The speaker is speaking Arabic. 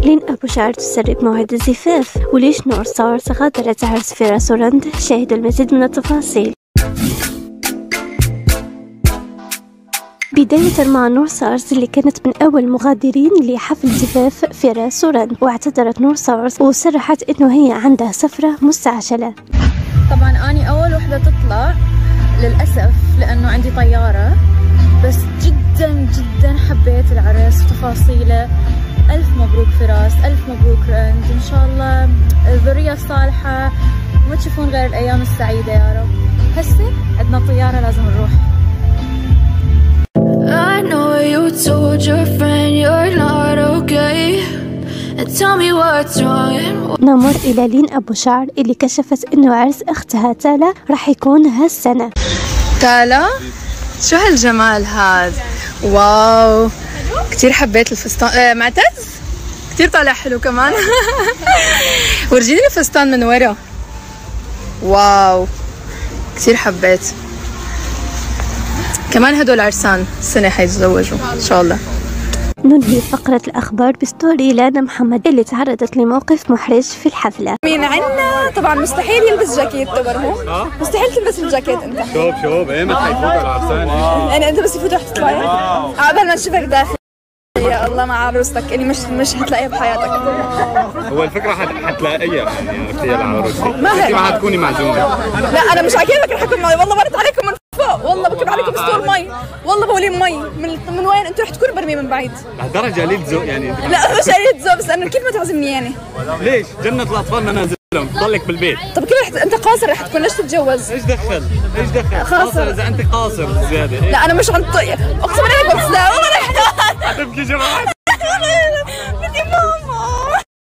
لين أبو شعر تسرب موعد الزفاف، وليش نور سارز غادرت عرس فراس ورند؟ شاهدوا المزيد من التفاصيل. بداية مع نور سارز اللي كانت من أول مغادرين لحفل زفاف فراس ورند، واعتذرت نور سارز وصرحت إنه هي عندها سفرة مستعجلة. طبعا أني أول وحدة تطلع للأسف لأنه عندي طيارة، بس جدا جدا حبيت العرس وتفاصيله. ألف مبروك فراس، ألف مبروك رند، إن شاء الله الذرية الصالحة وما تشوفون غير الأيام السعيدة يا رب. هسه عندنا طيارة لازم نروح. I know you told your friend you're not okay and tell me what's wrong. نمر إلى لين أبو شعر اللي كشفت إنه عرس أختها تالا راح يكون هالسنة. تالا شو هالجمال هاد، واو كتير حبيت الفستان. معتز كتير طالع حلو كمان. ورجيني الفستان من ورا، واو كتير حبيت. كمان هدول عرسان السنة حيتزوجوا إن شاء الله. ننهي فقرة الأخبار بستوري لانا محمد اللي تعرضت لموقف محرج في الحفلة. مين عنا طبعا مستحيل يلبس جاكيت تبرهو، مستحيل تلبس الجاكيت انت. شوف ايمت حيفوتوا العرسان. يعني انت بس يفوتوا رح تطلعي قبل ما نشوفك داخل. يا الله مع عروستك اللي مش هتلاقيها بحياتك. هو الفكرة حتلاقيها يعني عرفتيها العروسة. ما انت ما حتكوني معزومة. لا انا مش عاجبك رح اكون معي، والله برد عليكم من فوق، والله بكب عليكم ستور مي، والله بولين مي من وين انتوا رح تكونوا برمي من بعيد. لهالدرجة قليل ذوق يعني. لا مش قليل ذوق، بس انا كيف ما تعزمني يعني؟ ليش؟ جنة الأطفال ما نازل لهم، ضلك بالبيت. طب كيف انت قاصر رح تكون، ليش تتجوز؟ ايش دخل؟ ايش دخل؟ قاصر إذا أنت قاصر زيادة. لا أنا مش عن طيب، أقسم بالله كنت لا والله تبكي جماعة.